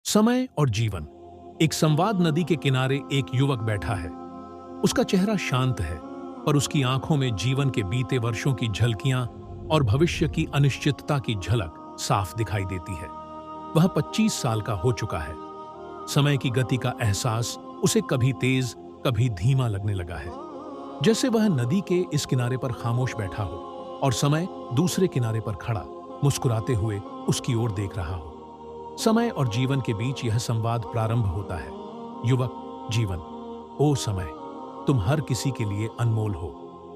समय और जीवन। एक संवाद नदी के किनारे एक युवक बैठा है। उसका चेहरा शांत है, पर उसकी आंखों में जीवन के बीते वर्षों की झलकियां और भविष्य की अनिश्चितता की झलक साफ दिखाई देती है। वह 25 साल का हो चुका है। समय की गति का एहसास उसे कभी तेज कभी धीमा लगने लगा है, जैसे वह नदी के इस किनारे पर खामोश बैठा हो और समय दूसरे किनारे पर खड़ा मुस्कुराते हुए उसकी ओर देख रहा हो। समय और जीवन के बीच यह संवाद प्रारंभ होता है। युवक: जीवन: ओ समय, तुम हर किसी के लिए अनमोल हो।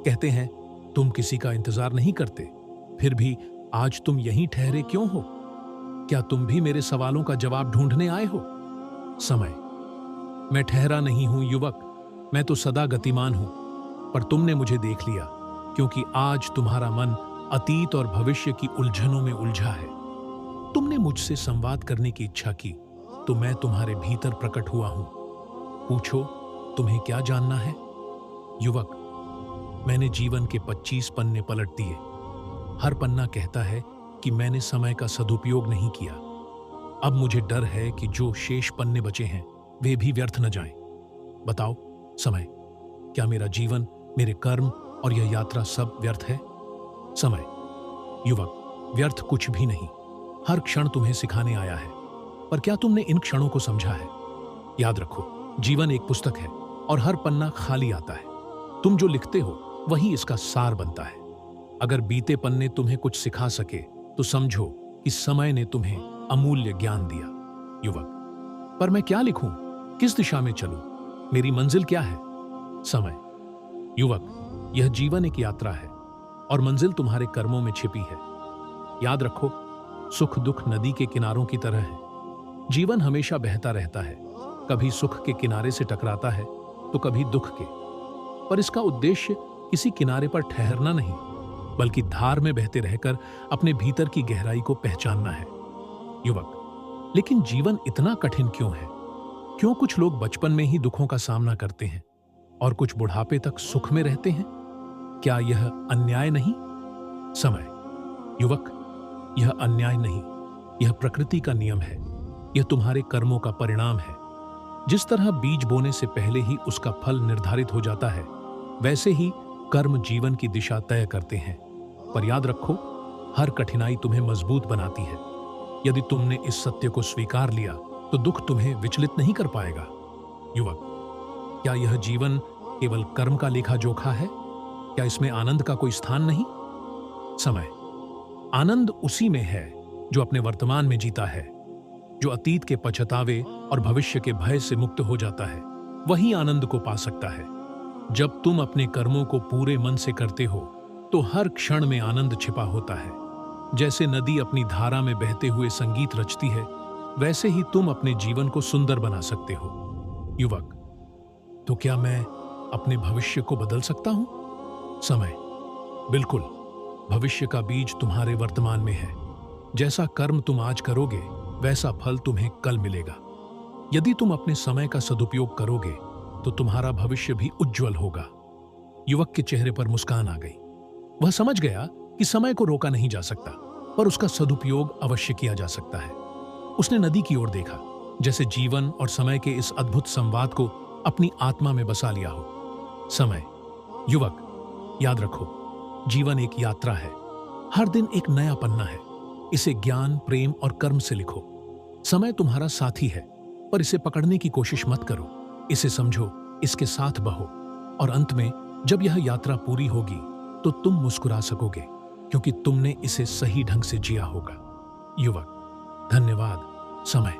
कहते हैं तुम किसी का इंतजार नहीं करते, फिर भी आज तुम यहीं ठहरे क्यों हो? क्या तुम भी मेरे सवालों का जवाब ढूंढने आए हो? समय: मैं ठहरा नहीं हूं युवक, मैं तो सदा गतिमान हूं, पर तुमने मुझे देख लिया, क्योंकि आज तुम्हारा मन अतीत और भविष्य की उलझनों में उलझा है। तुमने मुझसे संवाद करने की इच्छा की, तो मैं तुम्हारे भीतर प्रकट हुआ हूं। पूछो, तुम्हें क्या जानना है? युवक: मैंने जीवन के 25 पन्ने पलट दिए। हर पन्ना कहता है कि मैंने समय का सदुपयोग नहीं किया। अब मुझे डर है कि जो शेष पन्ने बचे हैं वे भी व्यर्थ न जाएं। बताओ समय, क्या मेरा जीवन, मेरे कर्म और यह यात्रा सब व्यर्थ है? समय: युवक: व्यर्थ कुछ भी नहीं। हर क्षण तुम्हें सिखाने आया है, पर क्या तुमने इन क्षणों को समझा है? याद रखो, जीवन एक पुस्तक है और हर पन्ना खाली आता है। तुम जो लिखते हो वही इसका सार बनता है। अगर बीते पन्ने तुम्हें कुछ सिखा सके तो समझो कि समय ने तुम्हें अमूल्य ज्ञान दिया। युवक: पर मैं क्या लिखूं? किस दिशा में चलूं? मेरी मंजिल क्या है? समय: युवक, यह जीवन एक यात्रा है और मंजिल तुम्हारे कर्मों में छिपी है। याद रखो, सुख दुख नदी के किनारों की तरह है। जीवन हमेशा बहता रहता है, कभी सुख के किनारे से टकराता है तो कभी दुख के, पर इसका उद्देश्य किसी किनारे पर ठहरना नहीं, बल्कि धार में बहते रहकर अपने भीतर की गहराई को पहचानना है। युवक: लेकिन जीवन इतना कठिन क्यों है? क्यों कुछ लोग बचपन में ही दुखों का सामना करते हैं और कुछ बुढ़ापे तक सुख में रहते हैं? क्या यह अन्याय नहीं? समय: युवक, यह अन्याय नहीं, यह प्रकृति का नियम है। यह तुम्हारे कर्मों का परिणाम है। जिस तरह बीज बोने से पहले ही उसका फल निर्धारित हो जाता है, वैसे ही कर्म जीवन की दिशा तय करते हैं। पर याद रखो, हर कठिनाई तुम्हें मजबूत बनाती है। यदि तुमने इस सत्य को स्वीकार लिया तो दुख तुम्हें विचलित नहीं कर पाएगा। युवक: क्या यह जीवन केवल कर्म का लेखा जोखा है? क्या इसमें आनंद का कोई स्थान नहीं? समय: आनंद उसी में है जो अपने वर्तमान में जीता है। जो अतीत के पछतावे और भविष्य के भय से मुक्त हो जाता है, वही आनंद को पा सकता है। जब तुम अपने कर्मों को पूरे मन से करते हो तो हर क्षण में आनंद छिपा होता है। जैसे नदी अपनी धारा में बहते हुए संगीत रचती है, वैसे ही तुम अपने जीवन को सुंदर बना सकते हो। युवक: तो क्या मैं अपने भविष्य को बदल सकता हूं? समय: बिल्कुल। भविष्य का बीज तुम्हारे वर्तमान में है। जैसा कर्म तुम आज करोगे, वैसा फल तुम्हें कल मिलेगा। यदि तुम अपने समय का सदुपयोग करोगे तो तुम्हारा भविष्य भी उज्जवल होगा। युवक के चेहरे पर मुस्कान आ गई। वह समझ गया कि समय को रोका नहीं जा सकता, पर उसका सदुपयोग अवश्य किया जा सकता है। उसने नदी की ओर देखा, जैसे जीवन और समय के इस अद्भुत संवाद को अपनी आत्मा में बसा लिया हो। समय: युवक, याद रखो, जीवन एक यात्रा है। हर दिन एक नया पन्ना है। इसे ज्ञान, प्रेम और कर्म से लिखो। समय तुम्हारा साथी है, पर इसे पकड़ने की कोशिश मत करो। इसे समझो, इसके साथ बहो, और अंत में जब यह यात्रा पूरी होगी तो तुम मुस्कुरा सकोगे, क्योंकि तुमने इसे सही ढंग से जिया होगा। युवक: धन्यवाद समय,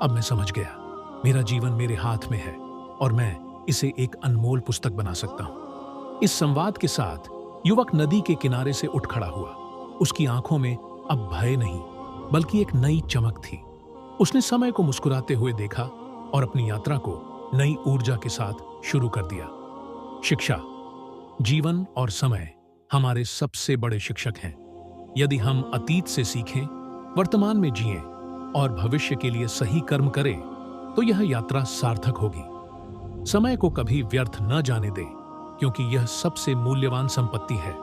अब मैं समझ गया। मेरा जीवन मेरे हाथ में है और मैं इसे एक अनमोल पुस्तक बना सकता हूं। इस संवाद के साथ युवक नदी के किनारे से उठ खड़ा हुआ। उसकी आंखों में अब भय नहीं, बल्कि एक नई चमक थी। उसने समय को मुस्कुराते हुए देखा और अपनी यात्रा को नई ऊर्जा के साथ शुरू कर दिया। शिक्षा: जीवन और समय हमारे सबसे बड़े शिक्षक हैं। यदि हम अतीत से सीखें, वर्तमान में जिएं और भविष्य के लिए सही कर्म करें, तो यह यात्रा सार्थक होगी। समय को कभी व्यर्थ न जाने दें, क्योंकि यह सबसे मूल्यवान संपत्ति है।